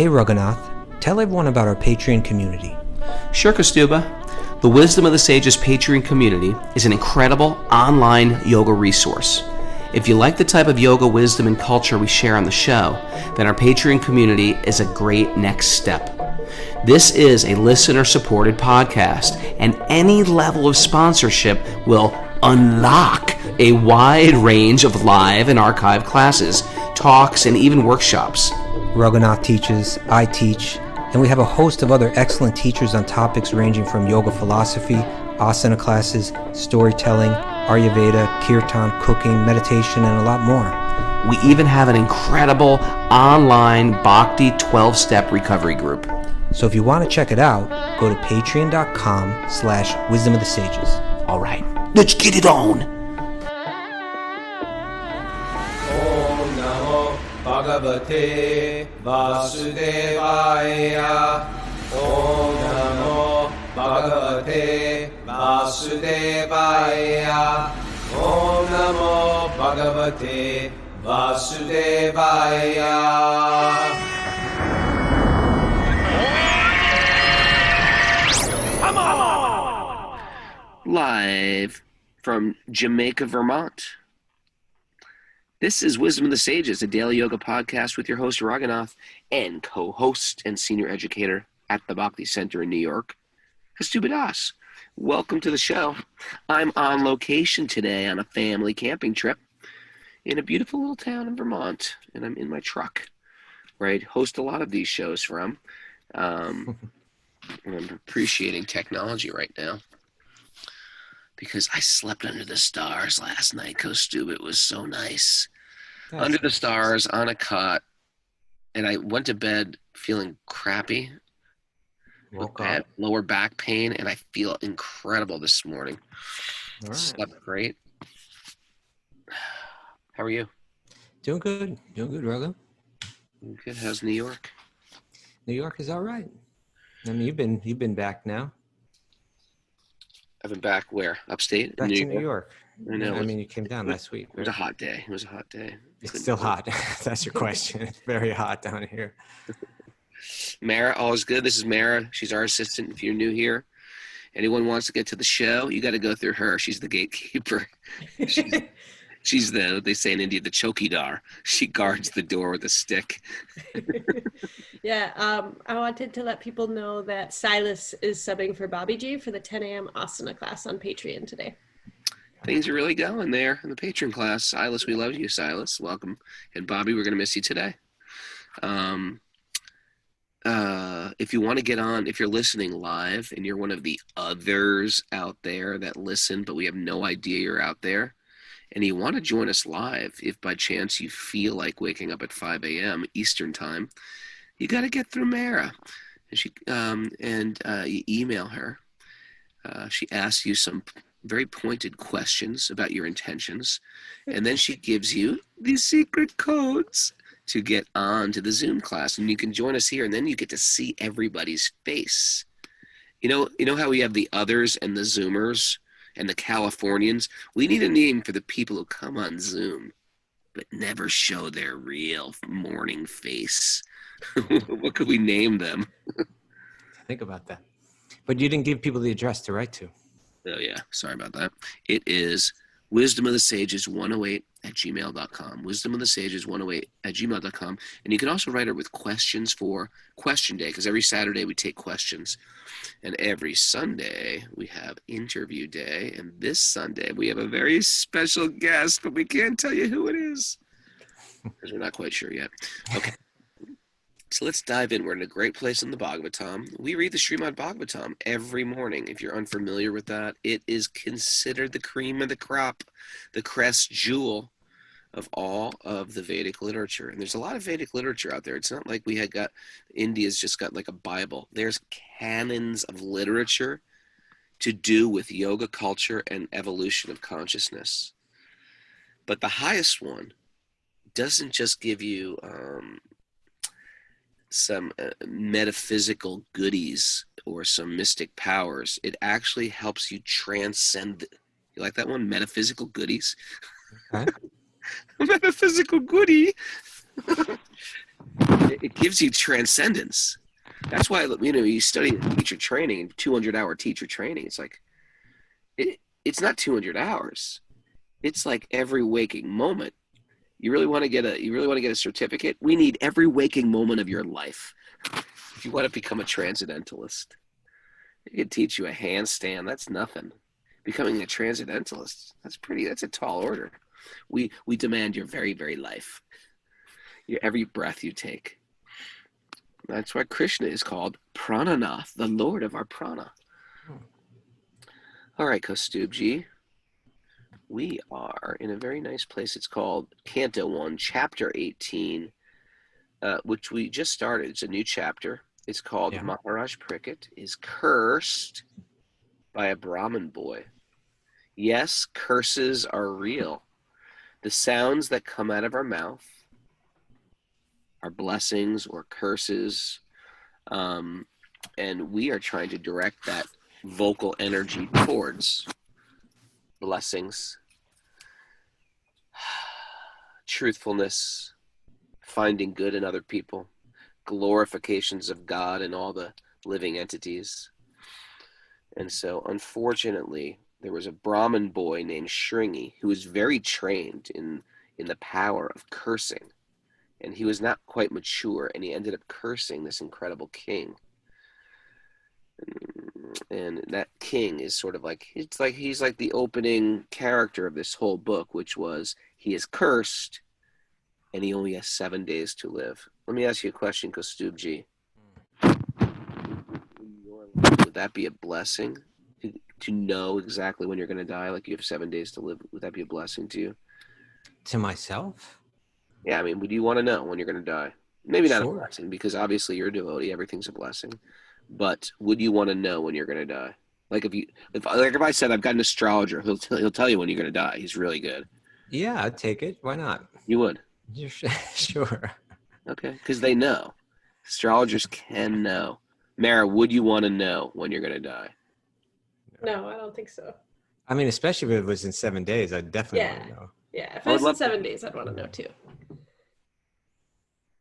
Hey Raghunath, tell everyone about our Patreon community. Sure, Kaustubha. The Wisdom of the Sages Patreon community is an incredible online yoga resource. If you like the type of yoga wisdom and culture we share on the show, then our Patreon community is a great next step. This is a listener-supported podcast, and any level of sponsorship will unlock a wide range of live and archived classes, talks, and even workshops. Raghunath teaches, I teach, and we have a host of other excellent teachers on topics ranging from yoga philosophy, asana classes, storytelling, Ayurveda, kirtan, cooking, meditation, and a lot more. We even have an incredible online Bhakti 12-step recovery group. So if you want to check it out, go to patreon.com/wisdom of the sages. All right, let's get it on. Om Namo Bhagavate Vasudevaya. Om Namo Bhagavate Vasudevaya. Om Namo Bhagavate Vasudevaya. Live from Jamaica, Vermont. This is Wisdom of the Sages, a daily yoga podcast with your host, Raghunath, and co-host and senior educator at the Bhakti Center in New York, Kaustubha. Welcome to the show. I'm on location today on a family camping trip in a beautiful little town in Vermont, and I'm in my truck, where I host a lot of these shows from. And I'm appreciating technology right now, because I slept under the stars last night, Kaustubha. It was so nice. That's under the stars, on a cot, and I went to bed feeling crappy. Woke I had up. lower back pain, and I feel incredible this morning. All right. Slept great. How are you? Doing good, Raghu. Good. How's New York? New York is all right. I mean, you've been back now. I've been back where? Upstate? Back to New York. I know. I mean, you came down last week. It was a hot day. It's still hot. That's your question. It's very hot down here. Mara, all is good. This is Mara. She's our assistant. If you're new here, anyone wants to get to the show, you got to go through her. She's the gatekeeper. She's they say in India, the chowkidar. She guards the door with a stick. Yeah, I wanted to let people know that Silas is subbing for Bobby G for the 10 a.m. asana class on Patreon today. Things are really going there in the Patreon class. Silas, we love you, Silas. Welcome. And Bobby, we're going to miss you today. If you want to get on, if you're listening live and you're one of the others out there that listen, but we have no idea you're out there, and you want to join us live, if by chance you feel like waking up at 5 a.m. Eastern time, you got to get through Mara. And you email her. She asks you some very pointed questions about your intentions, and then she gives you these secret codes to get on to the Zoom class, and you can join us here, and then you get to see everybody's face. You know how we have the others and the Zoomers and the Californians? We need a name for the people who come on Zoom but never show their real morning face. What could we name them? Think about that. But you didn't give people the address to write to. Oh, yeah. Sorry about that. It is wisdomofthesages108@gmail.com. Wisdomofthesages108@gmail.com. And you can also write her with questions for Question Day, because every Saturday we take questions. And every Sunday we have Interview Day. And this Sunday we have a very special guest, but we can't tell you who it is because we're not quite sure yet. Okay. So let's dive in. We're in a great place in the Bhagavatam. We read the Srimad Bhagavatam every morning. If you're unfamiliar with that, it is considered the cream of the crop, the crest jewel of all of the Vedic literature. And there's a lot of Vedic literature out there. It's not like India's just got like a Bible. There's canons of literature to do with yoga culture and evolution of consciousness. But the highest one doesn't just give you some metaphysical goodies or some mystic powers. It actually helps you transcend. You like that one? Metaphysical goodies? Okay. Metaphysical goodie. It gives you transcendence. That's why, you study teacher training, 200-hour teacher training. It's like, it's not 200 hours. It's like every waking moment. You really want to get a certificate? We need every waking moment of your life. If you want to become a transcendentalist, it could teach you a handstand. That's nothing. Becoming a transcendentalist, that's a tall order. We demand your very, very life. Your every breath you take. That's why Krishna is called Prananath, the Lord of our prana. All right, Kaustubhji. We are in a very nice place. It's called Canto 1, Chapter 18, which we just started. It's a new chapter. It's called Maharaja Pariksit is cursed by a Brahmin boy. Yes, curses are real. The sounds that come out of our mouth are blessings or curses, and we are trying to direct that vocal energy towards blessings, truthfulness, finding good in other people, glorifications of God and all the living entities. And so, unfortunately, there was a Brahmin boy named Shringi who was very trained in the power of cursing. And he was not quite mature, and he ended up cursing this incredible king. And that king is sort of like, he's like the opening character of this whole book, which was, he is cursed, and he only has 7 days to live. Let me ask you a question, Kaustubhji. Would that be a blessing? To know exactly when you're going to die, like you have 7 days to live, would that be a blessing to you? To myself? Yeah, I mean, would you want to know when you're going to die? Maybe not Sure. a blessing, because obviously you're a devotee, everything's a blessing. But would you want to know when you're going to die? Like if I said I've got an astrologer, he'll tell you when you're going to die. He's really good. Yeah, I'd take it. Why not? You would? Sure. Okay, because they know. Astrologers can know. Mara, would you want to know when you're going to die? No, I don't think so. I mean, especially if it was in 7 days, I'd definitely want to know. Yeah, if I it would was in love 7 days, I'd want to know too.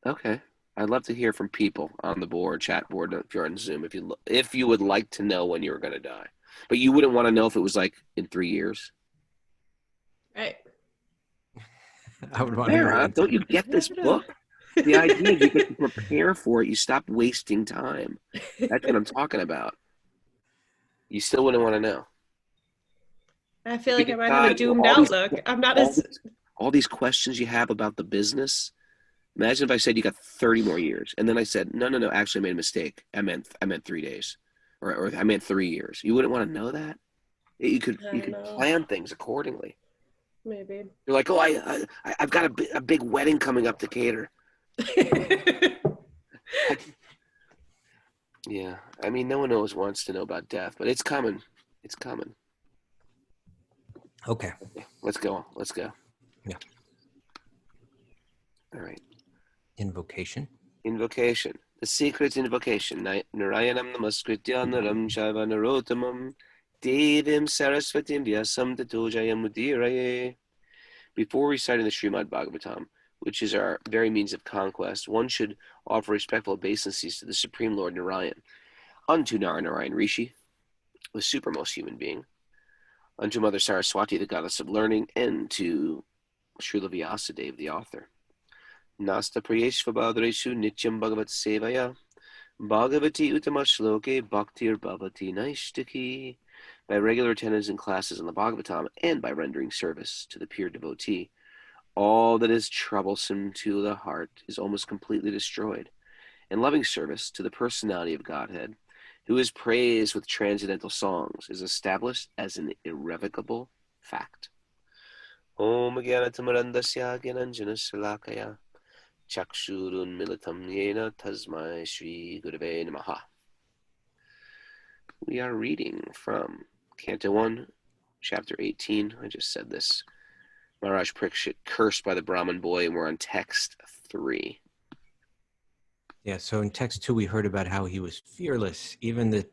Okay. I'd love to hear from people on the board, chat board, if you're on Zoom, if you would like to know when you were going to die. But you wouldn't want to know if it was like in 3 years. Right. I would want to know. Mara, don't you get this book? The idea is you get to prepare for it. You stop wasting time. That's what I'm talking about. You still wouldn't want to know. I feel like I might have a doomed outlook. I'm not all these questions you have about the business. Imagine if I said you got 30 more years, and then I said, no, actually I made a mistake. I meant 3 days, or I meant 3 years. You wouldn't want to know that. You could plan things accordingly. Maybe. You're like, oh, I've got a big wedding coming up to cater. Yeah, I mean, no one wants to know about death, but it's coming. It's coming. Okay. Let's go. Yeah. All right. Invocation. Invocation. The secret invocation. Narayanam namaskritya naram shaiva narotamam devim saraswatim vyasam tato jayamudiraye. Before reciting the Srimad Bhagavatam, which is our very means of conquest, one should offer respectful obeisances to the Supreme Lord Narayan, unto Narayan Rishi, the supermost human being, unto Mother Saraswati, the goddess of learning, and to Srila Vyasa Dev, the author. Nasta prayeshvabhadreshu nityam bhagavat sevaya bhagavati utama shloke bhaktir bhavati naishtaki. By regular attendance in classes on the Bhagavatam and by rendering service to the pure devotee, all that is troublesome to the heart is almost completely destroyed, and loving service to the personality of Godhead, who is praised with transcendental songs, is established as an irrevocable fact. Om Gyanatamrandasya Gyananjana Salakaya Chakshurun Militam Yena Tasmai Shri Gurave Namaha. We are reading from Canto 1, Chapter 18. I just said this. Maharaja Pariksit cursed by the Brahmin boy, and we're on text 3. Yeah, so in text 2, we heard about how he was fearless. Even the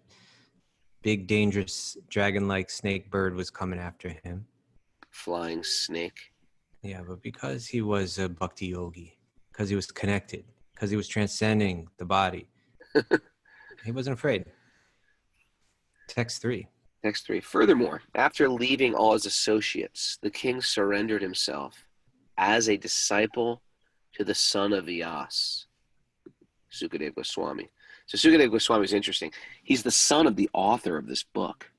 big, dangerous, dragon-like snake bird was coming after him. Flying snake. Yeah, but because he was a Bhakti-yogi, because he was connected, because he was transcending the body. He wasn't afraid. Text 3. Text 3. Furthermore, after leaving all his associates, the king surrendered himself as a disciple to the son of Vyasa, Sukadeva Goswami. So Sukadeva Goswami is interesting. He's the son of the author of this book,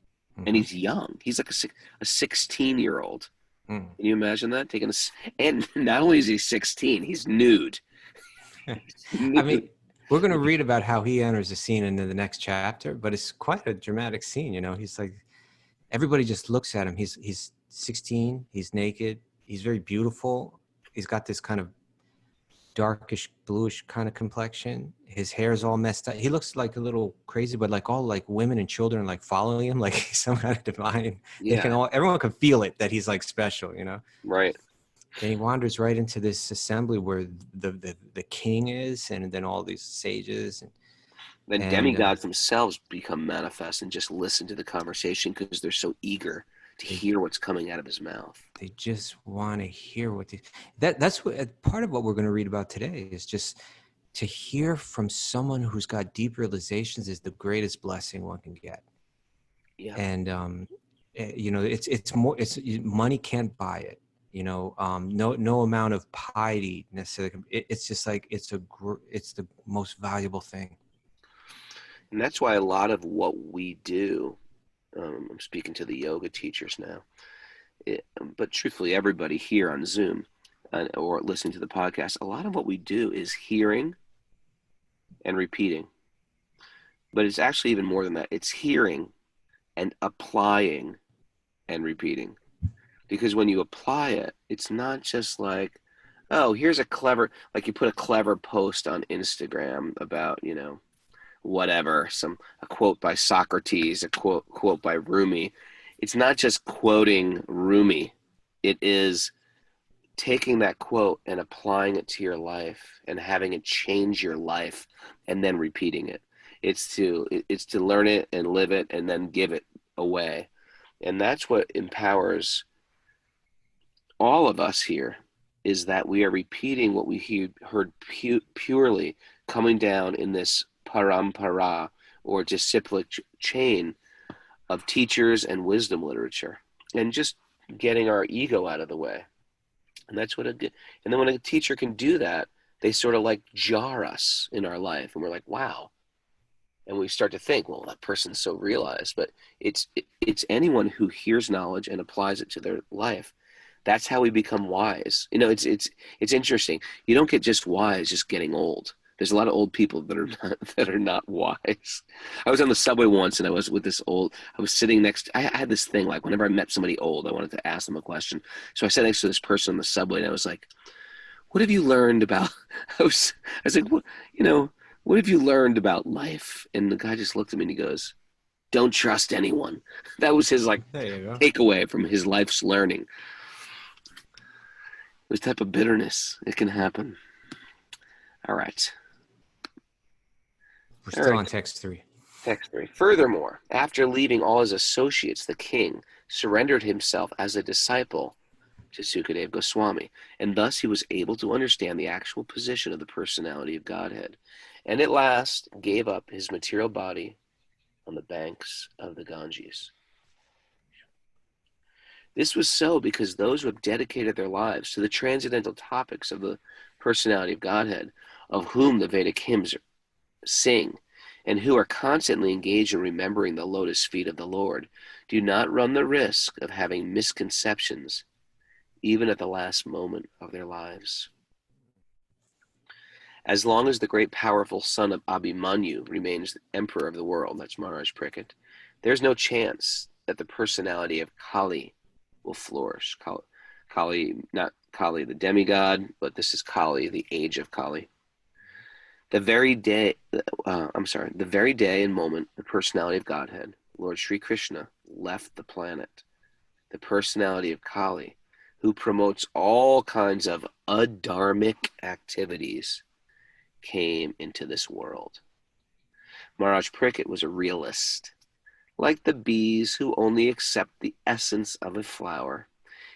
and he's young. He's like a 16-year-old. Can you imagine that? And not only is he 16, he's nude. I mean, we're going to read about how he enters the scene in the next chapter, but it's quite a dramatic scene. You know, he's like, everybody just looks at him. He's 16. He's naked. He's very beautiful. He's got this kind of darkish bluish kind of complexion. His hair is all messed up. He looks like a little crazy, but like all like women and children like following him, like he's some kind of divine. Yeah. Everyone can feel it that he's like special, you know. Right. And he wanders right into this assembly where the king is, and then all these sages Then demigods themselves become manifest and just listen to the conversation because they're so eager to hear what's coming out of his mouth. They just want to hear that's what part of what we're going to read about today is just to hear from someone who's got deep realizations is the greatest blessing one can get. Yeah. And you know, it's money can't buy it. You know, no amount of piety necessarily. It's just like it's the most valuable thing. And that's why a lot of what we do, I'm speaking to the yoga teachers now, but truthfully, everybody here on Zoom or listening to the podcast, a lot of what we do is hearing and repeating. But it's actually even more than that. It's hearing and applying and repeating. Because when you apply it, it's not just like, oh, here's like you put a clever post on Instagram about, you know, whatever, a quote by Socrates, a quote by Rumi. It's not just quoting Rumi. It is taking that quote and applying it to your life and having it change your life and then repeating it. It's to learn it and live it and then give it away. And that's what empowers all of us here, is that we are repeating what we heard purely coming down in this parampara or disciplic chain of teachers and wisdom literature, and just getting our ego out of the way. And that's what and then when a teacher can do that, they sort of like jar us in our life, and we're like, wow. And we start to think, well, that person's so realized. But it's anyone who hears knowledge and applies it to their life. That's how we become wise. You know, it's interesting. You don't get just wise just getting old. There's a lot of old people that are not wise. I was on the subway once, and I was with this I was sitting I had this thing, like whenever I met somebody old, I wanted to ask them a question. So I sat next to this person on the subway, and I was like, what have you learned about, I was like, what have you learned about life? And the guy just looked at me and he goes, don't trust anyone. That was his takeaway from his life's learning. This type of bitterness, it can happen. All right. We're still on text 3. Text 3. Furthermore, after leaving all his associates, the king surrendered himself as a disciple to Sukadeva Goswami, and thus he was able to understand the actual position of the personality of Godhead, and at last gave up his material body on the banks of the Ganges. This was so because those who have dedicated their lives to the transcendental topics of the personality of Godhead, of whom the Vedic hymns sing, and who are constantly engaged in remembering the lotus feet of the Lord, do not run the risk of having misconceptions, even at the last moment of their lives. As long as the great powerful son of Abhimanyu remains the emperor of the world, that's Maharaj Pariksit, there's no chance that the personality of Kali will flourish. Kali, not Kali the demigod, but this is Kali, the age of Kali. The very day and moment the personality of Godhead, Lord Sri Krishna, left the planet, the personality of Kali, who promotes all kinds of adharmic activities, came into this world. Maharaj Pariksit was a realist. Like the bees who only accept the essence of a flower,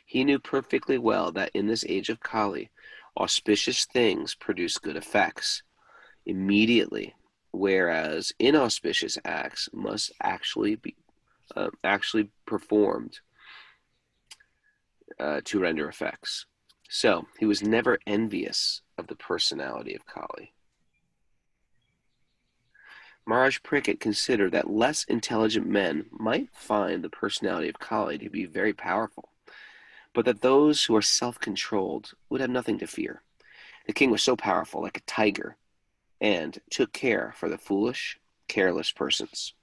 he knew perfectly well that in this age of Kali, auspicious things produce good effects, immediately, whereas inauspicious acts must actually be performed to render effects. So he was never envious of the personality of Kali. Maharaj Pariksit considered that less intelligent men might find the personality of Kali to be very powerful, but that those who are self-controlled would have nothing to fear. The king was so powerful, like a tiger, and took care for the foolish, careless persons.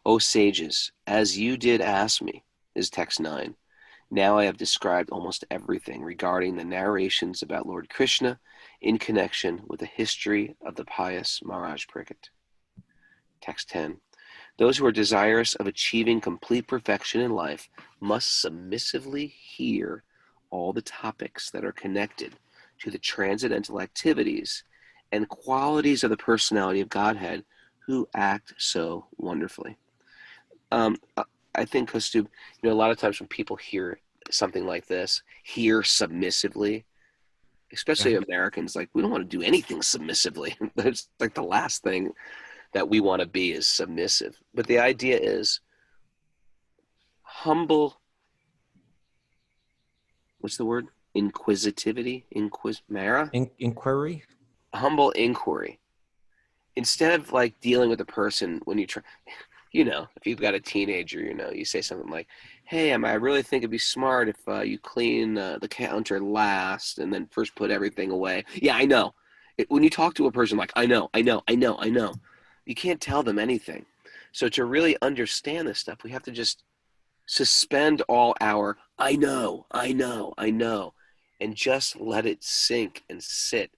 O sages, as you did ask me, is text 9. Now I have described almost everything regarding the narrations about Lord Krishna in connection with the history of the pious Maharaj Pariksit. Text 10. Those who are desirous of achieving complete perfection in life must submissively hear all the topics that are connected to the transcendental activities and qualities of the personality of Godhead who act so wonderfully. I think, Kaustubh, a lot of times when people hear something like this, hear submissively, especially Americans, like, we don't want to do anything submissively. It's like the last thing that we want to be is submissive. But the idea is humble, what's the word? Inquisitivity? Inquiry? Humble inquiry. Instead of like dealing with a person when you try, if you've got a teenager, you say something like, hey, I really think it'd be smart if you clean the counter last and then first put everything away. Yeah, I know. When you talk to a person like, I know, you can't tell them anything. So to really understand this stuff, we have to just suspend all our I know, and just let it sink and sit.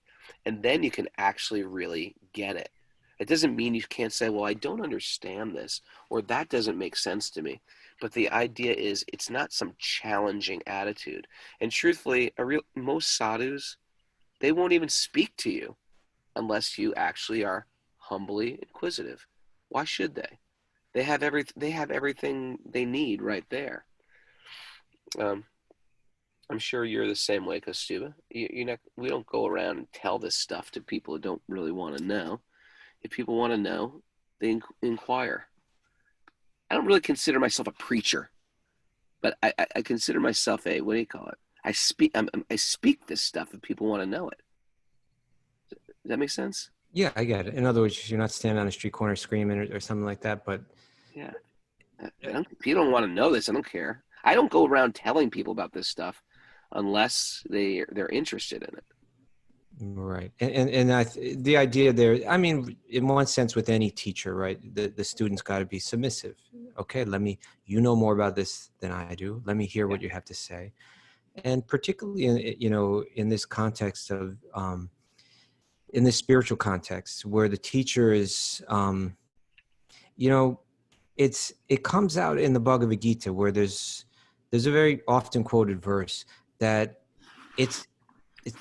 And then you can actually really get it. It doesn't mean you can't say, well, I don't understand this, or that doesn't make sense to me. But the idea is it's not some challenging attitude. And truthfully, most sadhus, they won't even speak to you unless you actually are humbly inquisitive. Why should they? They have everything they need right there. I'm sure you're the same way, Kaustubha. We don't go around and tell this stuff to people who don't really want to know. If people want to know, they inquire. I don't really consider myself a preacher, but I consider myself a, what do you call it? I speak this stuff if people want to know it. Does that make sense? Yeah, I get it. In other words, you're not standing on a street corner screaming or something like that, but... Yeah. If people don't want to know this, I don't care. I don't go around telling people about this stuff unless they're interested in it. Right. And the idea there, I mean, in one sense with any teacher, right, the student's got to be submissive. Okay, you know more about this than I do. Let me hear what you have to say. And particularly in this context of, in this spiritual context where the teacher is, it comes out in the Bhagavad-Gita where there's a very often quoted verse that it's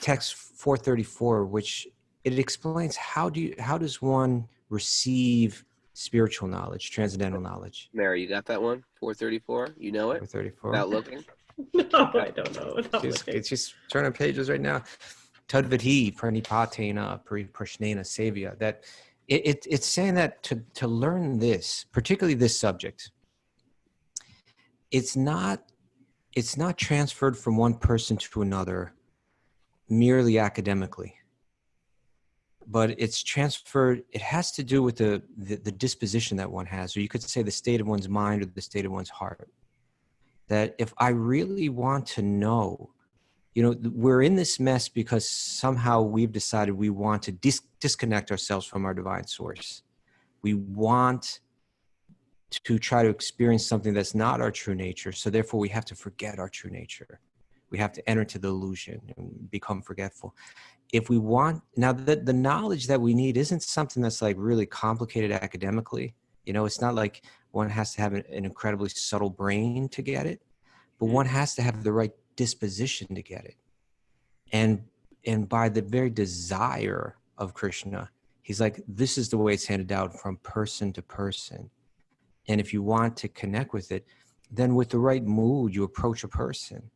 text 434, which it explains how does one receive spiritual knowledge, transcendental knowledge. Mary, you got that one? 434? You know it? 434. Without looking? No, I don't know. She's turning pages right now. Tadvidhi pranipatena prashnena sevya. That it's saying that to learn this, particularly this subject, it's not transferred from one person to another merely academically, but it's transferred. It has to do with the disposition that one has, or you could say the state of one's mind or the state of one's heart. That if I really want to know, we're in this mess because somehow we've decided we want to disconnect ourselves from our divine source. We want to try to experience something that's not our true nature. So therefore we have to forget our true nature. We have to enter into the illusion and become forgetful. If we want, now the knowledge that we need isn't something that's like really complicated academically. It's not like one has to have an incredibly subtle brain to get it, but one has to have the right disposition to get it. And by the very desire of Krishna, he's like, this is the way it's handed down from person to person. And if you want to connect with it, then with the right mood, you approach a person.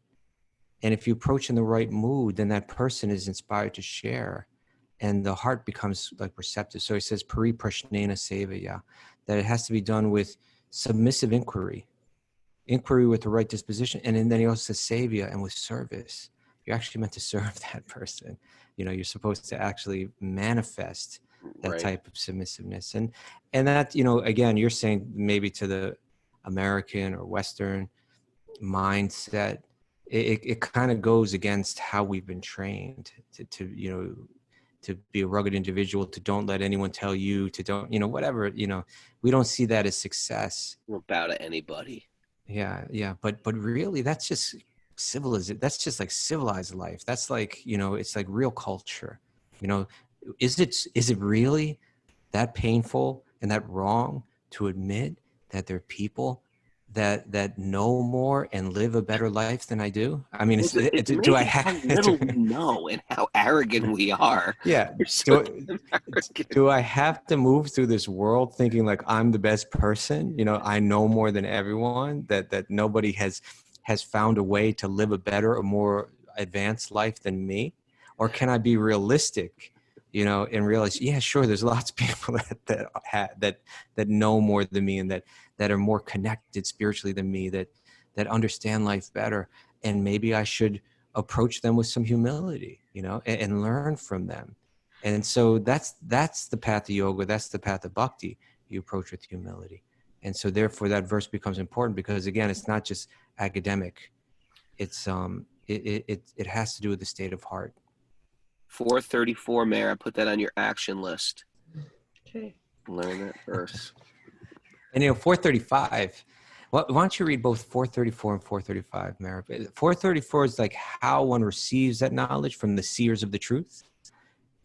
And if you approach in the right mood, then that person is inspired to share. and the heart becomes like receptive. So he says, Pari prashnena sevaya, that it has to be done with submissive inquiry with the right disposition. And then he also says sevya, and with service. You're actually meant to serve that person. You're supposed to actually manifest that Right. type of submissiveness. And that, again, you're saying maybe to the American or Western mindset, it kind of goes against how we've been trained to be a rugged individual, to don't let anyone tell you, to don't, whatever, we don't see that as success. We won't bow to anybody. Yeah. But really, that's just civilized. That's just like civilized life. That's like, it's like real culture. Is it really that painful and that wrong to admit that there are people that know more and live a better life than I do? I mean, do I have how little we know and how arrogant we are? Yeah. Do I have to move through this world thinking like I'm the best person? I know more than everyone, that nobody has found a way to live a better or more advanced life than me? Or can I be realistic, and realize, yeah, sure, there's lots of people that know more than me, and that are more connected spiritually than me, that understand life better. And maybe I should approach them with some humility, and learn from them. And so that's the path of yoga. That's the path of bhakti. You approach with humility. And so therefore that verse becomes important, because again, it's not just academic. It's it has to do with the state of heart. 434, Mayor. Put that on your action list. Okay. Learn that verse. And 435. Why don't you read both 434 and 435, Mara? 434 is like how one receives that knowledge from the seers of the truth.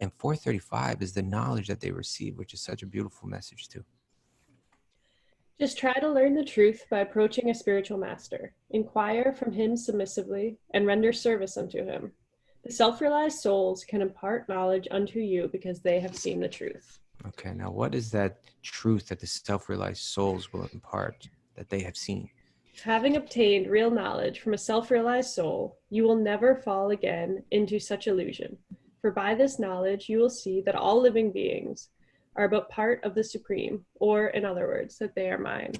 And 435 is the knowledge that they receive, which is such a beautiful message too. Just try to learn the truth by approaching a spiritual master. Inquire from him submissively and render service unto him. The self-realized souls can impart knowledge unto you because they have seen the truth. Okay, now what is that truth that the self-realized souls will impart that they have seen? Having obtained real knowledge from a self-realized soul, you will never fall again into such illusion. For by this knowledge, you will see that all living beings are but part of the Supreme, or in other words, that they are mine.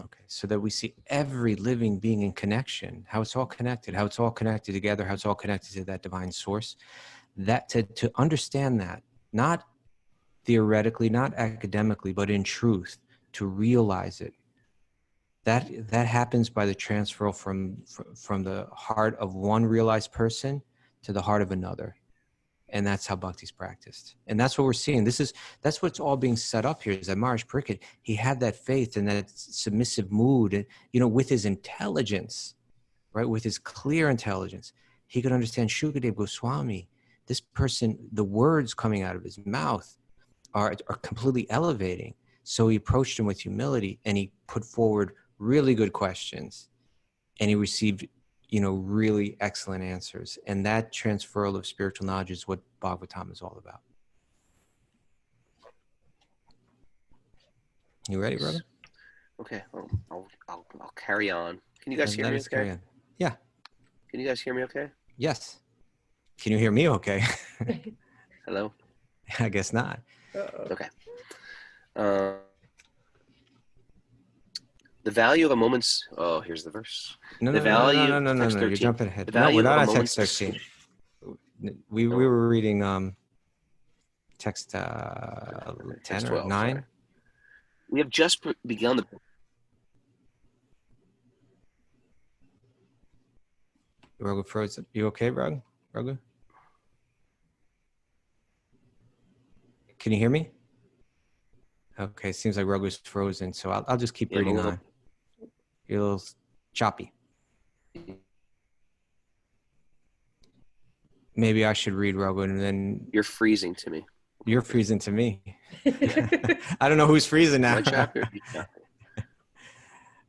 Okay, so that we see every living being in connection, how it's all connected together, how it's all connected to that divine source. That to understand that, not theoretically, not academically, but in truth, to realize it. That happens by the transfer from the heart of one realized person to the heart of another. And that's how bhakti is practiced. And that's what we're seeing. That's what's all being set up here, is that Maharaja Pariksit, he had that faith and that submissive mood, and, with his intelligence, right? With his clear intelligence, he could understand Sukadeva Goswami. This person, the words coming out of his mouth are completely elevating. So he approached him with humility, and he put forward really good questions, and he received really excellent answers. And that transferal of spiritual knowledge is what Bhagavatam is all about. You ready, brother? Okay, I'll carry on. Can you guys hear me okay? Yeah. Can you guys hear me okay? Yes. Can you hear me okay? Hello? I guess not. Uh-oh. Okay. The value of a moment's... Oh, here's the verse. No, you're jumping ahead. No, we're not on text 13. We were reading text 10 text or 12, 9. sorry. We have just begun the... Raghu froze. You okay, Raghu? Can you hear me? Okay, seems like Raghu's frozen, so I'll just keep reading on. You're a little choppy. Maybe I should read, Raghu, and then... You're freezing to me. You're freezing to me. I don't know who's freezing now.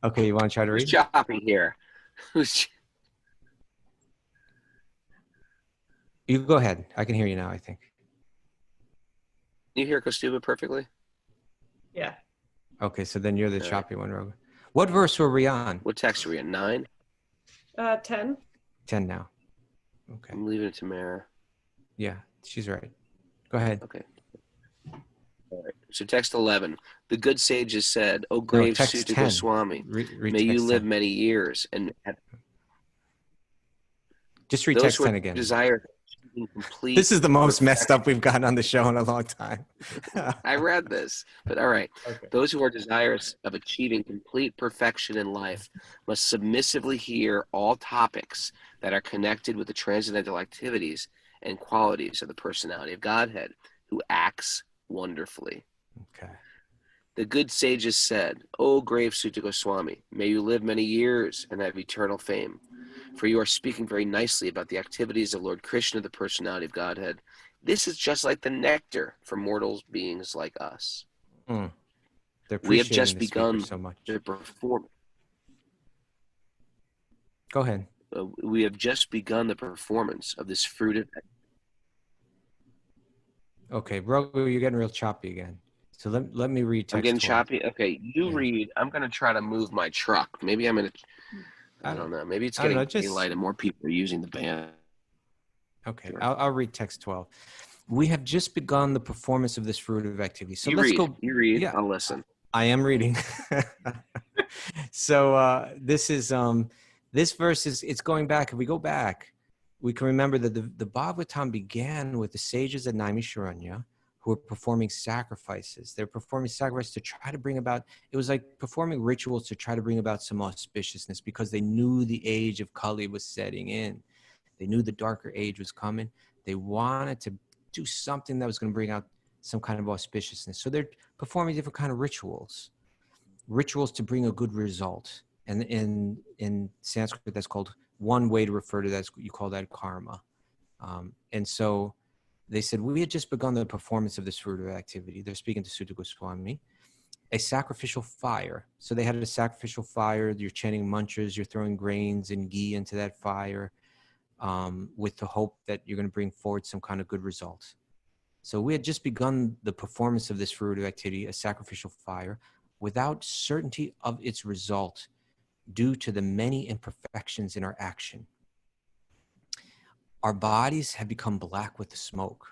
Okay, you want to try to read? Who's chopping here? You go ahead. I can hear you now, I think. Can you hear Kaustubha perfectly? Yeah. Okay, so then you're the choppy one, Raghu. What verse were we on? What text are we at? 9? 10. 10 now. Okay. I'm leaving it to Mara. Yeah, she's right. Go ahead. Okay. All right. So text 11. The good sages said, "O No, grave text Sutta 10. Goswami, Read may you text live 10. many years and Just read those text who 10 are again. desire complete This is the most messed perfection." up we've gotten on the show in a long time. I read this, but all right. Okay. Those who are desirous of achieving complete perfection in life must submissively hear all topics that are connected with the transcendental activities and qualities of the personality of Godhead, who acts wonderfully. Okay. The good sages said, "O grave Sutta Goswami, may you live many years and have eternal fame. For you are speaking very nicely about the activities of Lord Krishna, the personality of Godhead. This is just like the nectar for mortal beings like us. They're We have appreciating just the speaker begun so much. the performance. Go ahead. We have just begun the performance of this fruit of." Okay, Raghu, you're getting real choppy again. So let me read text I'm getting 12. choppy. Okay, you Yeah. read. I'm going to try to move my truck. Maybe I'm going to, I don't know. Maybe it's I don't getting know, just- daylight and more people are using the band. Okay, Sure. I'll read text 12. We have just begun the performance of this fruit of activity. So You let's read. go. You read. Yeah, I'll listen. I am reading. So this is this verse is, it's going back. If we go back, we can remember that the Bhagavatam began with the sages at Naimisharanya who were performing sacrifices. They're performing sacrifices to try to bring about, it was like performing rituals to try to bring about some auspiciousness because they knew the age of Kali was setting in. They knew the darker age was coming. They wanted to do something that was going to bring out some kind of auspiciousness. So they're performing different kind of rituals to bring a good result. And in Sanskrit, that's called, one way to refer to that, you call that karma. And so they said, we had just begun the performance of this fruit of activity. They're speaking to Sutta Goswami. A sacrificial fire. So they had a sacrificial fire. You're chanting mantras. You're throwing grains and ghee into that fire with the hope that you're going to bring forward some kind of good result. So we had just begun the performance of this fruit of activity, a sacrificial fire, without certainty of its result due to the many imperfections in our action. Our bodies have become black with the smoke,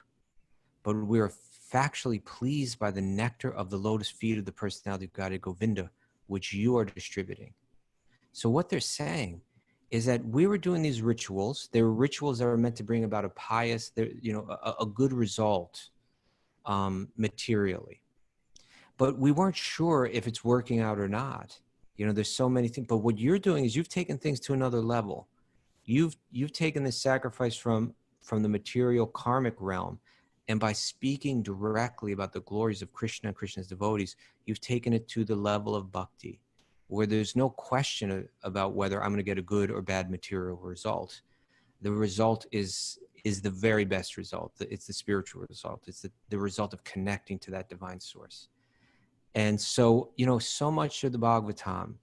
but we are factually pleased by the nectar of the lotus feet of the personality of God, Govinda, which you are distributing. So what they're saying is that we were doing these rituals. They were rituals that were meant to bring about a pious, a good result materially. But we weren't sure if it's working out or not. There's so many things. But what you're doing is you've taken things to another level. You've taken the sacrifice from the material karmic realm, and by speaking directly about the glories of Krishna and Krishna's devotees, you've taken it to the level of bhakti, where there's no question about whether I'm going to get a good or bad material result. The result is the very best result. It's the spiritual result. It's the result of connecting to that divine source. And so, so much of the Bhagavatam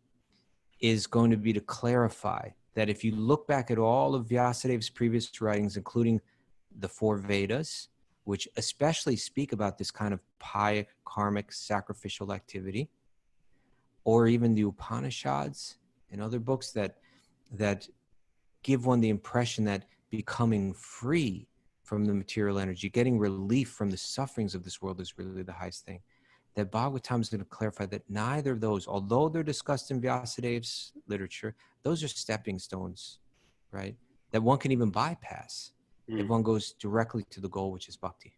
is going to be to clarify that if you look back at all of Vyasadev's previous writings, including the 4 Vedas, which especially speak about this kind of pious, karmic, sacrificial activity, or even the Upanishads and other books that give one the impression that becoming free from the material energy, getting relief from the sufferings of this world is really the highest thing. That Bhagavatam is going to clarify that neither of those, although they're discussed in Vyasadev's literature, those are stepping stones, right? That one can even bypass if one goes directly to the goal, which is bhakti.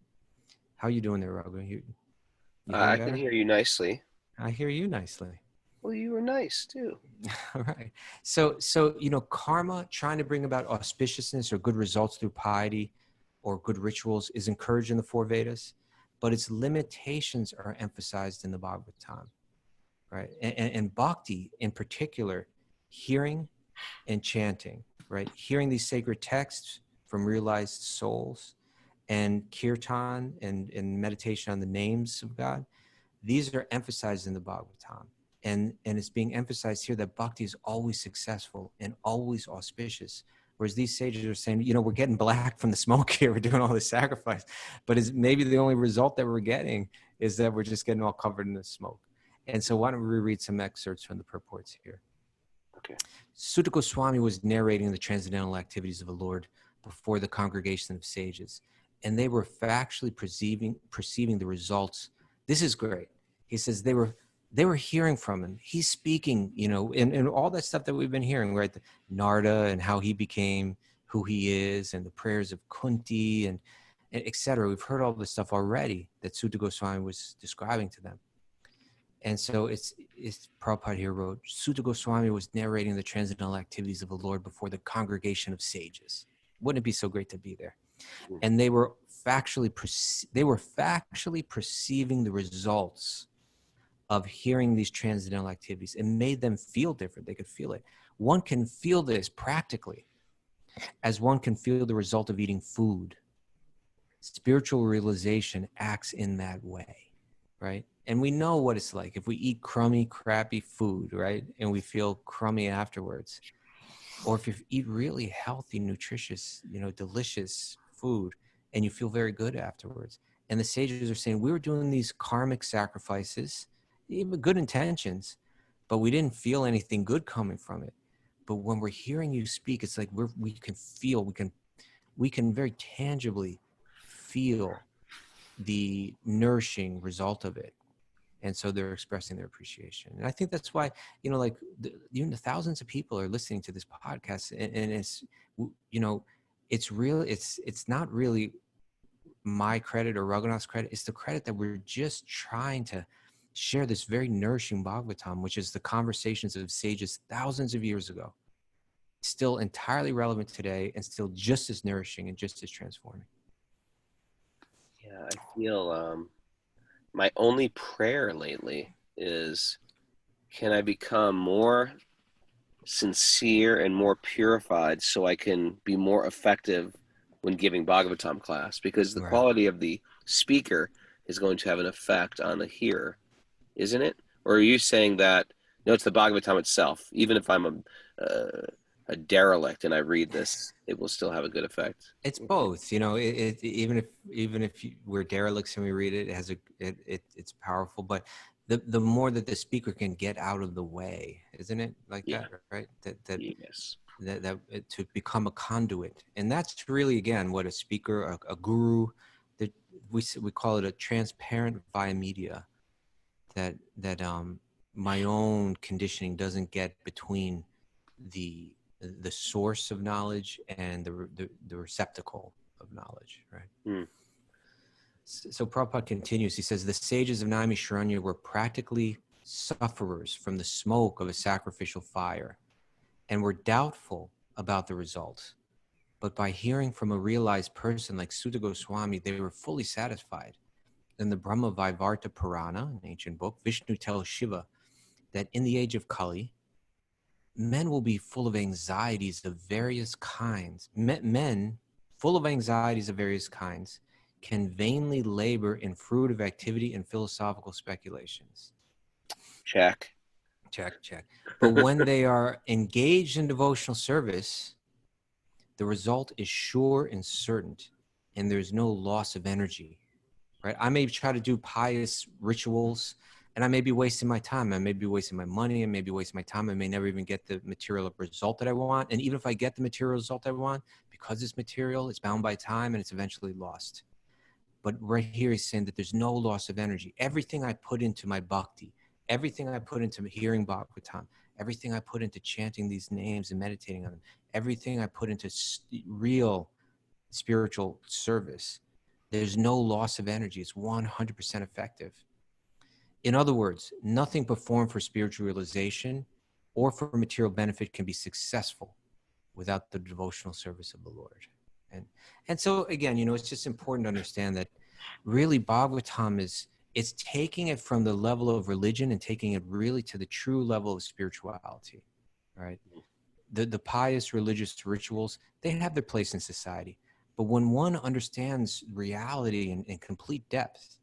How are you doing there, Raghu? You I can hear you nicely. I hear you nicely. Well, you were nice too. All right. So karma, trying to bring about auspiciousness or good results through piety or good rituals, is encouraged in the 4 Vedas, but its limitations are emphasized in the Bhagavatam, right? And bhakti in particular, hearing and chanting, right? Hearing these sacred texts from realized souls, and kirtan and meditation on the names of God. These are emphasized in the Bhagavatam. And it's being emphasized here that bhakti is always successful and always auspicious. Whereas these sages are saying, we're getting black from the smoke here. We're doing all this sacrifice. But maybe the only result that we're getting is that we're just getting all covered in the smoke. And so why don't we read some excerpts from the purports here. Okay. Sutta Goswami was narrating the transcendental activities of the Lord before the congregation of sages. and they were factually perceiving the results. This is great. He says they were hearing from him. He's speaking, and all that stuff that we've been hearing, right? Narda and how he became who he is, and the prayers of Kunti and et cetera. We've heard all this stuff already that Sutta Goswami was describing to them. And so it's Prabhupada here wrote, Sutta Goswami was narrating the transcendental activities of the Lord before the congregation of sages. Wouldn't it be so great to be there? And they were factually perceiving the results of hearing these transcendental activities. It made them feel different. They could feel it. One can feel this practically as one can feel the result of eating food. Spiritual realization acts in that way, right? And we know what it's like if we eat crummy, crappy food, right? And we feel crummy afterwards. Or if you eat really healthy, nutritious, delicious food, and you feel very good afterwards. And the sages are saying, we were doing these karmic sacrifices, even good intentions, but we didn't feel anything good coming from it. But when we're hearing you speak, it's like we can very tangibly feel the nourishing result of it. And so they're expressing their appreciation. And I think that's why, even the thousands of people are listening to this podcast, and it's, it's not really my credit or Raghunath's credit. It's the credit that we're just trying to share this very nourishing Bhagavatam, which is the conversations of sages thousands of years ago, still entirely relevant today and still just as nourishing and just as transforming. Yeah, I feel my only prayer lately is, can I become more sincere and more purified so I can be more effective when giving Bhagavatam class? Because the quality of the speaker is going to have an effect on the hearer, isn't it? Or are you saying that, no, it's the Bhagavatam itself? Even if I'm a derelict and I read this, it will still have a good effect. It's both, even if we're derelicts and we read it, it's powerful. But the more that the speaker can get out of the way, isn't it? Like that, right? Yes. That to become a conduit, and that's really again what a speaker, a guru, that we call it a transparent via media. That my own conditioning doesn't get between the source of knowledge and the receptacle of knowledge, right? So Prabhupada continues, he says, the sages of Naimisharanya were practically sufferers from the smoke of a sacrificial fire and were doubtful about the results. But by hearing from a realized person like Sutta Goswami, they were fully satisfied. In the Brahma Vaivarta Purana, an ancient book, Vishnu tells Shiva that in the age of Kali, men will be full of anxieties of various kinds. Men full of anxieties of various kinds can vainly labor in fruitive activity and philosophical speculations. Check. But when they are engaged in devotional service, the result is sure and certain, and there's no loss of energy, right? I may try to do pious rituals, and I may be wasting my time. I may be wasting my money. I may be wasting my time. I may never even get the material result that I want. And even if I get the material result I want, because it's material, it's bound by time and it's eventually lost. But right here he's saying that there's no loss of energy. Everything I put into my bhakti, everything I put into hearing Bhagavatam, everything I put into chanting these names and meditating on them, everything I put into real spiritual service, there's no loss of energy. It's 100% effective. In other words, nothing performed for spiritual realization or for material benefit can be successful without the devotional service of the Lord. And so again, it's just important to understand that really Bhagavatam it's taking it from the level of religion and taking it really to the true level of spirituality, right? The pious religious rituals, they have their place in society. But when one understands reality in complete depth,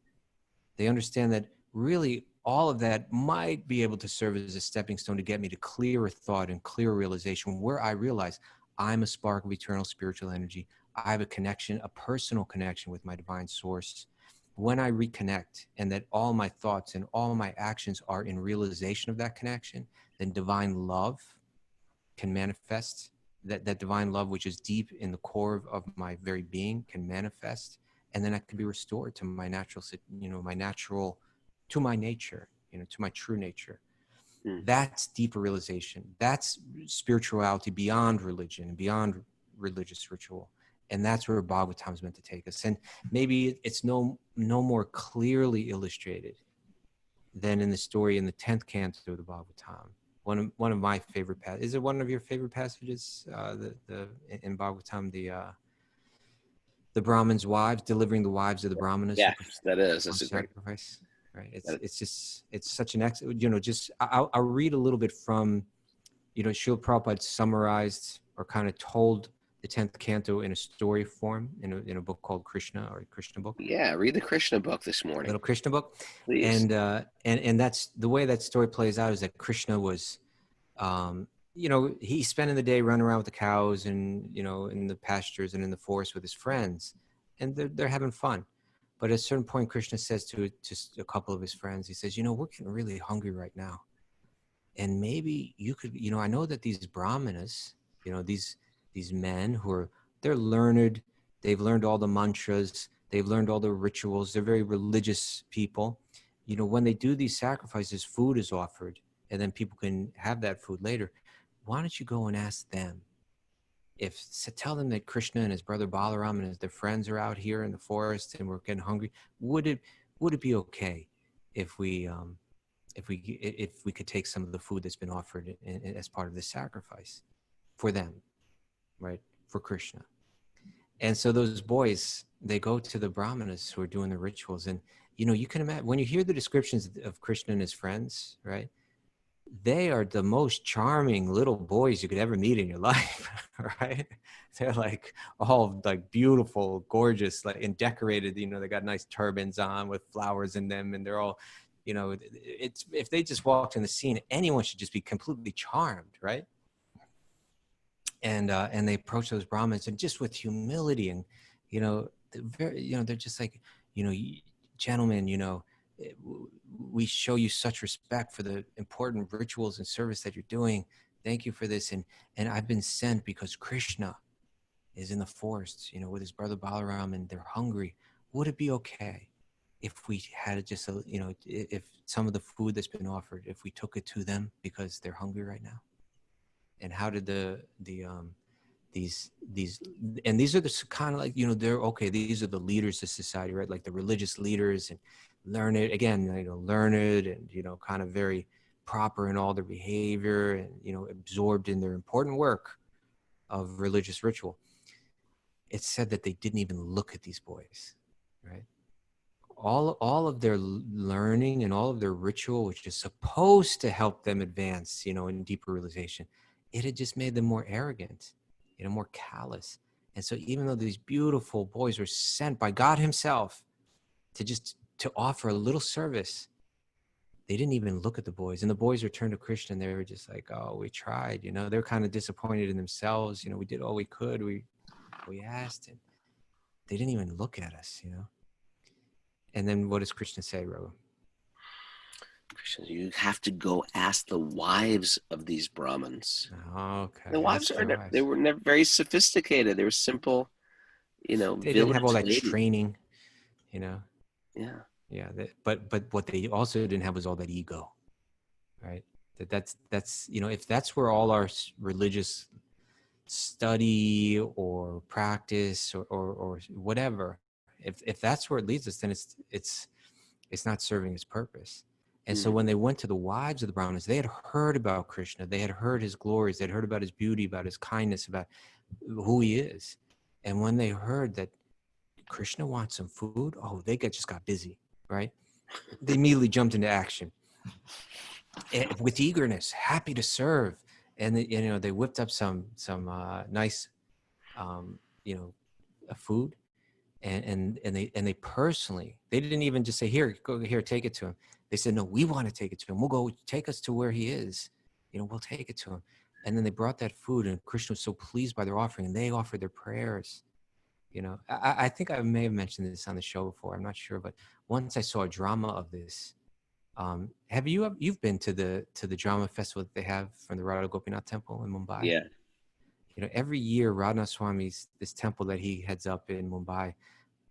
they understand that really all of that might be able to serve as a stepping stone to get me to clearer thought and clearer realization, where I realize I'm a spark of eternal spiritual energy. I have a connection, a personal connection with my divine source. When I reconnect and that all my thoughts and all my actions are in realization of that connection, then divine love can manifest. That divine love, which is deep in the core of my very being, can manifest. and then I can be restored to my natural, to my nature, to my true nature. That's deeper realization. That's spirituality beyond religion and beyond religious ritual. And that's where Bhagavatam is meant to take us. And maybe it's no more clearly illustrated than in the story in the 10th canto of the Bhagavatam. One of my favorite passages. Is it one of your favorite passages? In Bhagavatam, the Brahmins' wives, delivering the wives of the Brahmanas. Yeah, that is. That's a great sacrifice. Right. It's such an excellent, I'll read a little bit from, Srila Prabhupada summarized or kind of told the 10th canto in a story form in a book called Krishna, or Krishna book. Yeah, read the Krishna book this morning. Little Krishna book. Please. And that's the way that story plays out, is that Krishna was, he's spending the day running around with the cows and, in the pastures and in the forest with his friends, and they're having fun. But at a certain point, Krishna says to just a couple of his friends, he says, we're getting really hungry right now. And maybe you could, I know that these Brahmanas, these men they're learned, they've learned all the mantras, they've learned all the rituals, they're very religious people. When they do these sacrifices, food is offered, and then people can have that food later. Why don't you go and ask them? Tell them that Krishna and his brother Balaram and their friends are out here in the forest and we're getting hungry. Would it be okay if we could take some of the food that's been offered as part of the sacrifice for them, right? For Krishna. And so those boys, they go to the Brahmanas who are doing the rituals, and you can imagine when you hear the descriptions of Krishna and his friends, right? They are the most charming little boys you could ever meet in your life, right? They're like all like beautiful, gorgeous, like, and decorated. They got nice turbans on with flowers in them, and they're all, it's, if they just walked in the scene, anyone should just be completely charmed, right? And they approach those Brahmins, and just with humility, and they're just like, gentlemen, we show you such respect for the important rituals and service that you're doing. Thank you for this. And I've been sent because Krishna is in the forest, with his brother Balaram, and they're hungry. Would it be okay if we had just if some of the food that's been offered, if we took it to them because they're hungry right now? And how did these and these are the kind of like, they're okay. These are the leaders of society, right? Like the religious leaders, and learned, and, kind of very proper in all their behavior, and, absorbed in their important work of religious ritual. It's said that they didn't even look at these boys, right? All of their learning and all of their ritual, which is supposed to help them advance, in deeper realization, it had just made them more arrogant, more callous. And so even though these beautiful boys were sent by God himself to offer a little service, they didn't even look at the boys. And the boys returned to Krishna, and they were just like, oh, we tried, they're kind of disappointed in themselves. We did all we could. We asked, and they didn't even look at us, And then what does Krishna say, Raghu? Krishna, you have to go ask the wives of these Brahmins. Okay. The wives they were never very sophisticated. They were simple, They didn't have all that training, Yeah. But what they also didn't have was all that ego, right? That's if that's where all our religious study or practice or whatever, if that's where it leads us, then it's not serving its purpose. And so when they went to the wives of the Brahmanas, they had heard about Krishna, they had heard his glories, they had heard about his beauty, about his kindness, about who he is. And when they heard that Krishna wants some food, they just got busy, right? They immediately jumped into action with eagerness, happy to serve. And they whipped up some nice food, and they personally, they didn't even just say, here, go here, take it to him. They said, no, we want to take it to him. We'll go, take us to where he is. We'll take it to him. And then they brought that food, and Krishna was so pleased by their offering, and they offered their prayers. I think I may have mentioned this on the show before. I'm not sure, but once I saw a drama of this. Have you've been to the drama festival that they have from the Radha Gopinath temple in Mumbai? Yeah. Every year Radhanath Swami's, this temple that he heads up in Mumbai,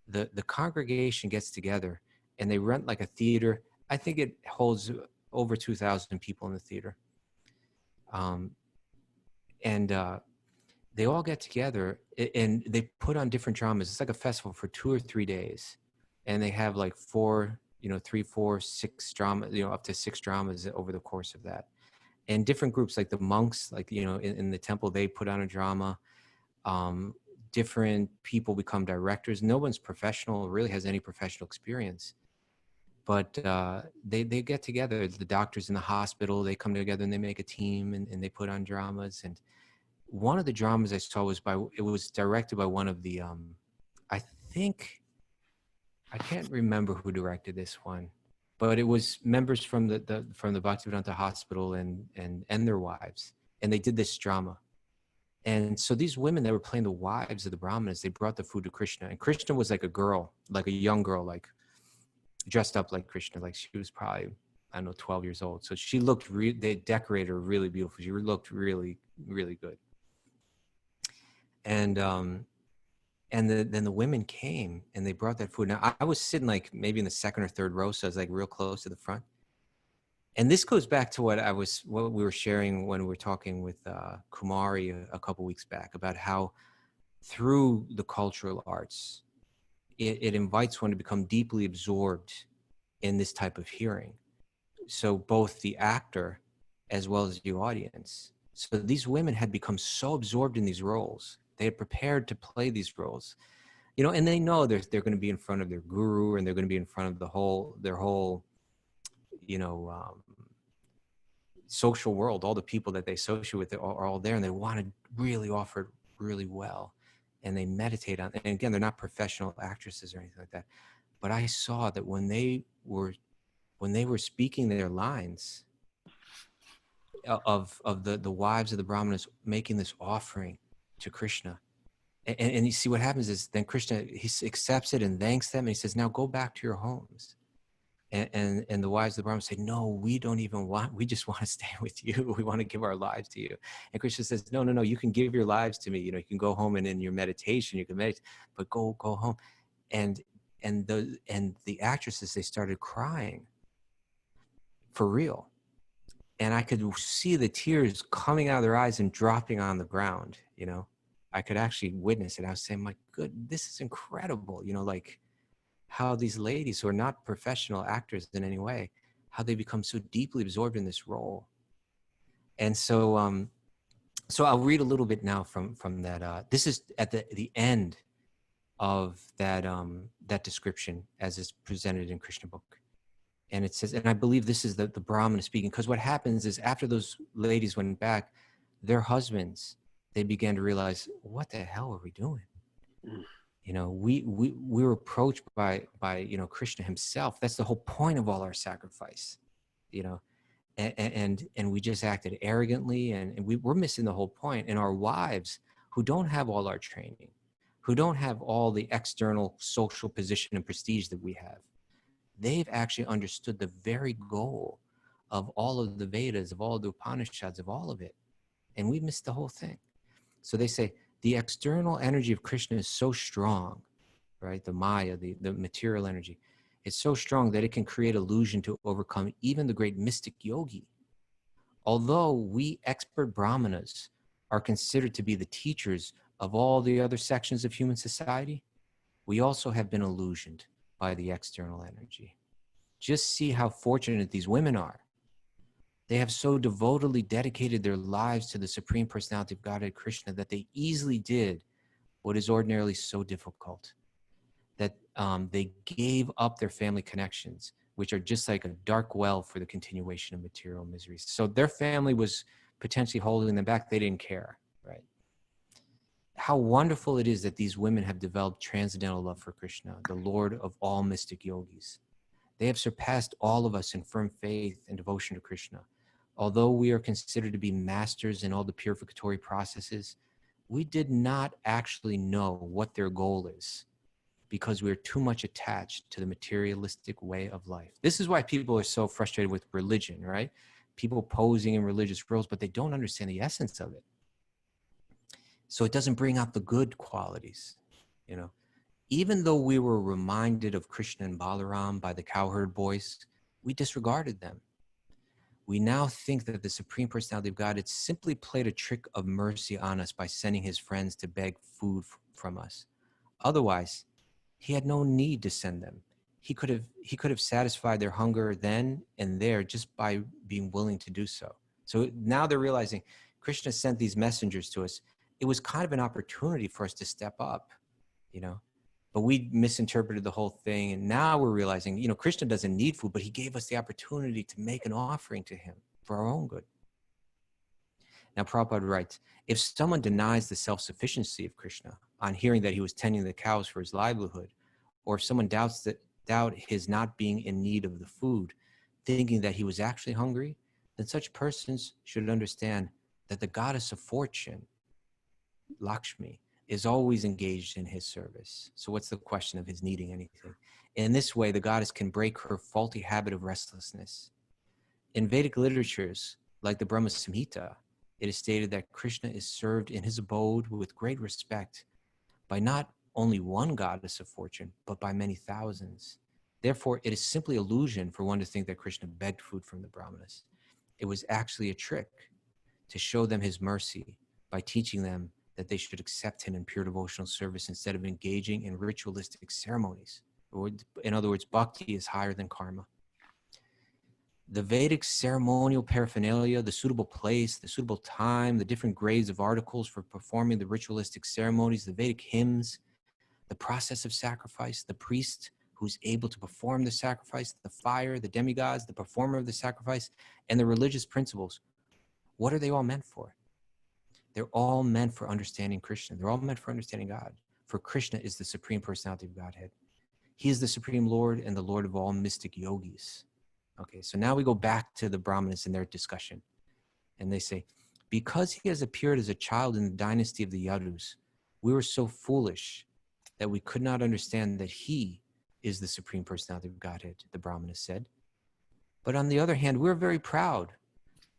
the congregation gets together and they rent like a theater. I think it holds over 2,000 people in the theater. And they all get together and they put on different dramas. It's like a festival for 2 or 3 days. And they have like 4, 3, 4, 6 dramas, up to 6 dramas over the course of that. And different groups, like the monks, like, in the temple, they put on a drama. Different people become directors. No one's professional, really has any professional experience. But they get together, the doctors in the hospital, they come together and they make a team and they put on dramas. And one of the dramas I saw was directed by one of the, I can't remember who directed this one, but it was members from the Bhakti-yogi hospital and their wives. And they did this drama. And so these women that were playing the wives of the Brahmanas, they brought the food to Krishna. And Krishna was like a girl, like a young girl, like dressed up like Krishna, like she was probably, 12 years old. So she looked, they decorated her really beautiful. She looked really, really good. And then the women came and they brought that food. Now I was sitting like maybe in the second or third row, so I was like real close to the front. And this goes back to what we were sharing when we were talking with Kumari a couple weeks back about how through the cultural arts, it invites one to become deeply absorbed in this type of hearing. So both the actor as well as the audience. So these women had become so absorbed in these roles. They had prepared to play these roles, and they know they're going to be in front of their guru and they're going to be in front of their whole, social world. All the people that they associate with are all there, and they want to really offer it really well. And they meditate on, and again, they're not professional actresses or anything like that. But I saw that when they were speaking their lines of the wives of the Brahmanas making this offering to Krishna, and you see what happens is then Krishna, he accepts it and thanks them, and he says, now go back to your homes. And the wives of the Brahmanas say, no, we don't even want, we just want to stay with you. We want to give our lives to you. And Krishna says, no, you can give your lives to me. You can go home and in your meditation, you can meditate, but go home. And the actresses, they started crying for real. And I could see the tears coming out of their eyes and dropping on the ground, I could actually witness it. I was saying, my good, this is incredible. Like how these ladies who are not professional actors in any way, how they become so deeply absorbed in this role. And so, so I'll read a little bit now from that. This is at the end of that description as is presented in Krishna book. And it says, and I believe this is the Brahmana speaking, because what happens is after those ladies went back, their husbands, they began to realize, what the hell are we doing? We were approached by Krishna himself. That's the whole point of all our sacrifice, and we just acted arrogantly, and we're missing the whole point. And our wives, who don't have all our training, who don't have all the external social position and prestige that we have, they've actually understood the very goal of all of the Vedas, of all of the Upanishads, of all of it. And we missed the whole thing. So they say, the external energy of Krishna is so strong, right? The Maya, the material energy, it's so strong that it can create illusion to overcome even the great mystic yogi. Although we expert Brahmanas are considered to be the teachers of all the other sections of human society, we also have been illusioned by the external energy. Just see how fortunate these women are. They have so devotedly dedicated their lives to the Supreme Personality of Godhead Krishna that they easily did what is ordinarily so difficult, that they gave up their family connections, which are just like a dark well for the continuation of material miseries. So their family was potentially holding them back. They didn't care, right? How wonderful it is that these women have developed transcendental love for Krishna, the Lord of all mystic yogis. They have surpassed all of us in firm faith and devotion to Krishna. Although we are considered to be masters in all the purificatory processes, we did not actually know what their goal is because we're too much attached to the materialistic way of life. This is why people are so frustrated with religion, right? People posing in religious roles, but they don't understand the essence of it. So it doesn't bring out the good qualities, Even though we were reminded of Krishna and Balaram by the cowherd boys, we disregarded them. We now think that the Supreme Personality of God had simply played a trick of mercy on us by sending his friends to beg food from us. Otherwise, he had no need to send them. He could have satisfied their hunger then and there just by being willing to do so. So now they're realizing Krishna sent these messengers to us. It was kind of an opportunity for us to step up, you know. But we misinterpreted the whole thing. And now we're realizing, you know, Krishna doesn't need food, but he gave us the opportunity to make an offering to him for our own good. Now, Prabhupada writes, if someone denies the self-sufficiency of Krishna on hearing that he was tending the cows for his livelihood, or if someone doubt his not being in need of the food, thinking that he was actually hungry, then such persons should understand that the goddess of fortune, Lakshmi, is always engaged in his service. So what's the question of his needing anything? In this way, the goddess can break her faulty habit of restlessness. In Vedic literatures, like the Brahma Samhita, it is stated that Krishna is served in his abode with great respect by not only one goddess of fortune, but by many thousands. Therefore, it is simply illusion for one to think that Krishna begged food from the Brahmanas. It was actually a trick to show them his mercy by teaching them that they should accept him in pure devotional service instead of engaging in ritualistic ceremonies. Or, in other words, bhakti is higher than karma. The Vedic ceremonial paraphernalia, the suitable place, the suitable time, the different grades of articles for performing the ritualistic ceremonies, the Vedic hymns, the process of sacrifice, the priest who's able to perform the sacrifice, the fire, the demigods, the performer of the sacrifice, and the religious principles. What are they all meant for? They're all meant for understanding Krishna. They're all meant for understanding God. For Krishna is the Supreme Personality of Godhead. He is the Supreme Lord and the Lord of all mystic yogis. Okay, so now we go back to the Brahmanas in their discussion. And they say, because he has appeared as a child in the dynasty of the Yadus, we were so foolish that we could not understand that he is the Supreme Personality of Godhead, the Brahmanas said. But on the other hand, we're very proud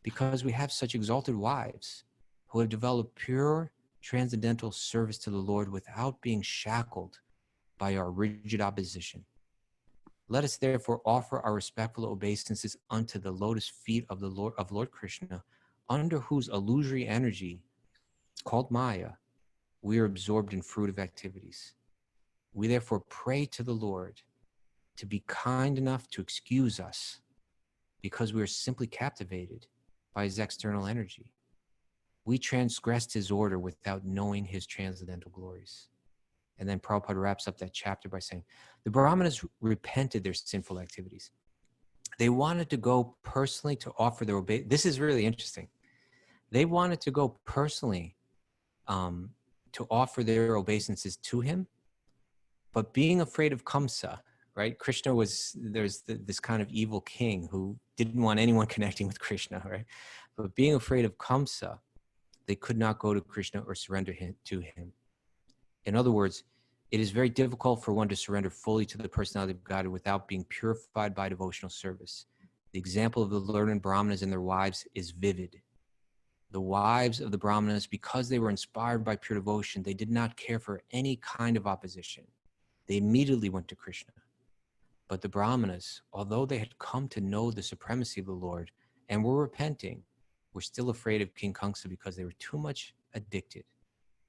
because we have such exalted wives who have developed pure transcendental service to the Lord without being shackled by our rigid opposition. Let us therefore offer our respectful obeisances unto the lotus feet of the Lord Krishna, under whose illusory energy, called Maya, we are absorbed in fruitive activities. We therefore pray to the Lord to be kind enough to excuse us because we are simply captivated by his external energy. We transgressed his order without knowing his transcendental glories. And then Prabhupada wraps up that chapter by saying, the Brahmanas repented their sinful activities. They wanted to go personally to offer their obeisance. This is really interesting. They wanted to go personally to offer their obeisances to him, but being afraid of Kamsa, right? Krishna there's this kind of evil king who didn't want anyone connecting with Krishna, right? But being afraid of Kamsa, they could not go to Krishna or surrender to him. In other words, it is very difficult for one to surrender fully to the personality of God without being purified by devotional service. The example of the learned Brahmanas and their wives is vivid. The wives of the Brahmanas, because they were inspired by pure devotion, they did not care for any kind of opposition. They immediately went to Krishna. But the Brahmanas, although they had come to know the supremacy of the Lord and were repenting, were still afraid of King Kamsa because they were too much addicted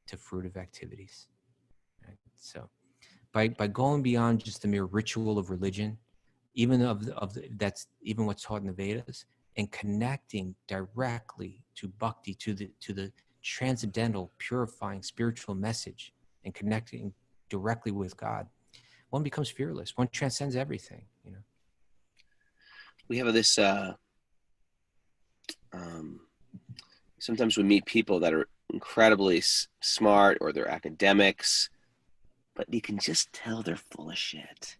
to fruitive activities. Right? So by going beyond just the mere ritual of religion, even that's even what's taught in the Vedas, and connecting directly to bhakti, to the transcendental, purifying spiritual message, and connecting directly with God, one becomes fearless. One transcends everything. You know. We have this. Sometimes we meet people that are incredibly smart, or they're academics, but you can just tell they're full of shit.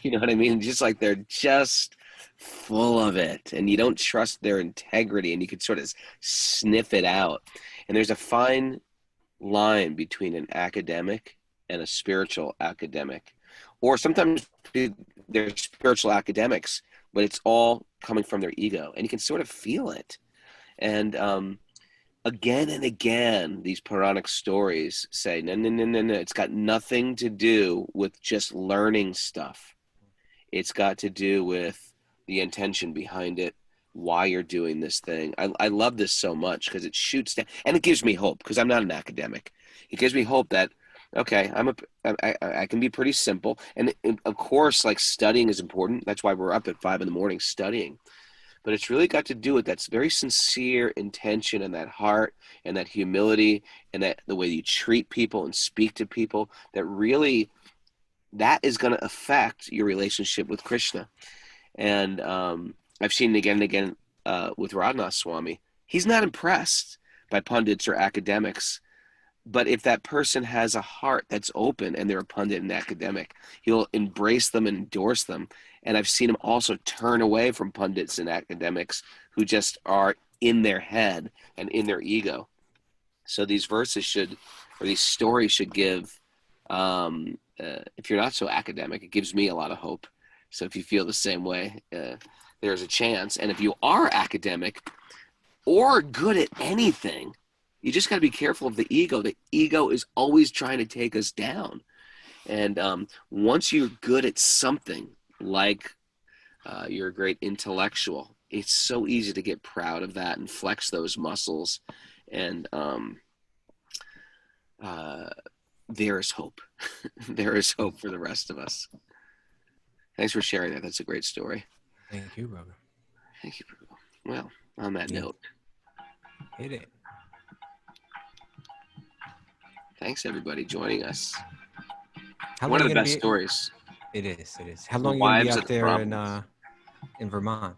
You know what I mean? Just like they're just full of it, and you don't trust their integrity, and you can sort of sniff it out. And there's a fine line between an academic and a spiritual academic. Or sometimes they're spiritual academics, but it's all coming from their ego, and you can sort of feel it. And again and again, these Puranic stories say, no, no, no, no, no. It's got nothing to do with just learning stuff. It's got to do with the intention behind it, why you're doing this thing. I love this so much because it shoots down, and it gives me hope because I'm not an academic. It gives me hope that, okay, I can be pretty simple. And of course, like, studying is important. That's why we're up at 5 a.m. studying. But it's really got to do with that very sincere intention and that heart and that humility and that the way you treat people and speak to people, that really, that is going to affect your relationship with Krishna. And I've seen it again and again with Raghunath Swami. He's not impressed by pundits or academics. But if that person has a heart that's open and they're a pundit and academic, he'll embrace them and endorse them. And I've seen him also turn away from pundits and academics who just are in their head and in their ego. So these verses should, or these stories should give, if you're not so academic, it gives me a lot of hope. So if you feel the same way, there's a chance. And if you are academic or good at anything, you just got to be careful of the ego. The ego is always trying to take us down. And once you're good at something, like you're a great intellectual, it's so easy to get proud of that and flex those muscles. And there is hope. There is hope for the rest of us. Thanks for sharing that. That's a great story. Thank you, brother. Thank you. Well, on that note. Hit it. Thanks, everybody, joining us. One of the best stories. It is. It is. How long are you going to be out there in Vermont?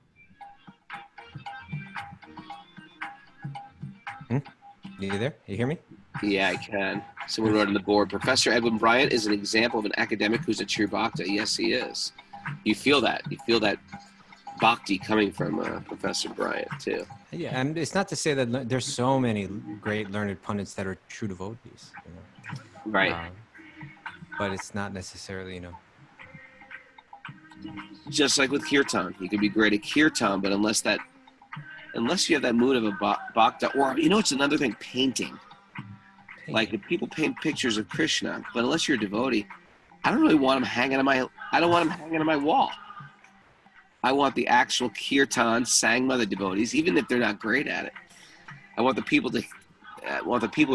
You there? You hear me? Yeah, I can. Someone wrote on the board, Professor Edwin Bryant is an example of an academic who's a true bhakta. Yes, he is. You feel that. You feel that bhakti coming from Professor Bryant, too. Yeah, and it's not to say that there's so many great learned pundits that are true devotees. Right. But it's not necessarily, Just like with kirtan. You can be great at kirtan, but unless you have that mood of a bhakta, or, it's another thing, painting. Like, if people paint pictures of Krishna, but unless you're a devotee, I don't really want them hanging on my wall. I want the actual kirtan sang by the devotees, even if they're not great at it. I want the people who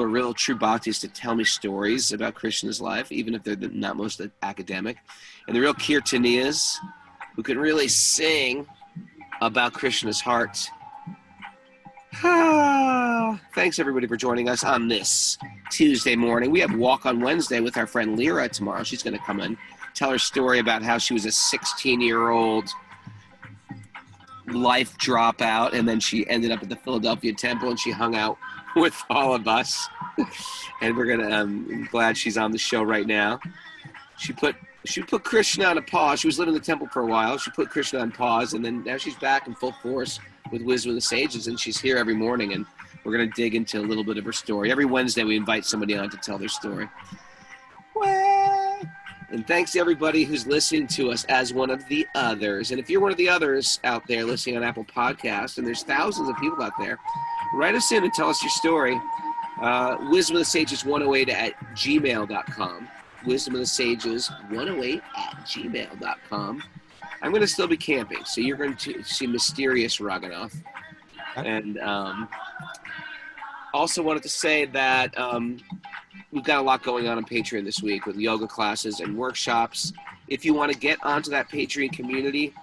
are real true bhaktis to tell me stories about Krishna's life, even if they're not most academic. And the real kirtaniyas who can really sing about Krishna's heart. Thanks, everybody, for joining us on this Tuesday morning. We have Walk on Wednesday with our friend Lyra tomorrow. She's going to come and tell her story about how she was a 16-year-old life dropout, and then she ended up at the Philadelphia Temple, and she hung out with all of us. And we're gonna. I'm glad she's on the show right now. She put Krishna on a pause. She was living in the temple for a while. She put Krishna on pause, and then now she's back in full force with Wisdom of the Sages, and she's here every morning. And we're gonna dig into a little bit of her story. Every Wednesday, we invite somebody on to tell their story. And thanks to everybody who's listening to us as one of the others. And if you're one of the others out there listening on Apple Podcasts, and there's thousands of people out there, write us in and tell us your story. Wisdom of the Sages 108 at gmail.com. Wisdom of the Sages 108 at gmail.com. I'm going to still be camping, so you're going to see mysterious Raghunath. And also wanted to say that we've got a lot going on Patreon this week with yoga classes and workshops. If you want to get onto that Patreon community,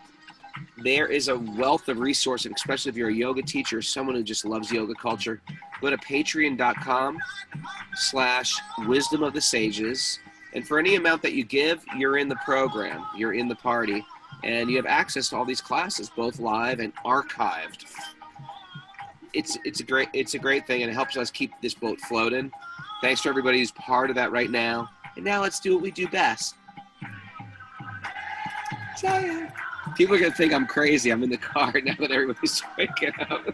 there is a wealth of resources, especially if you're a yoga teacher or someone who just loves yoga culture. Go to patreon.com/wisdom of the sages. And for any amount that you give, you're in the program, you're in the party, and you have access to all these classes, both live and archived. It's a great thing, and it helps us keep this boat floating. Thanks to everybody who's part of that right now. And now let's do what we do best. People are going to think I'm crazy. I'm in the car now that everybody's waking up.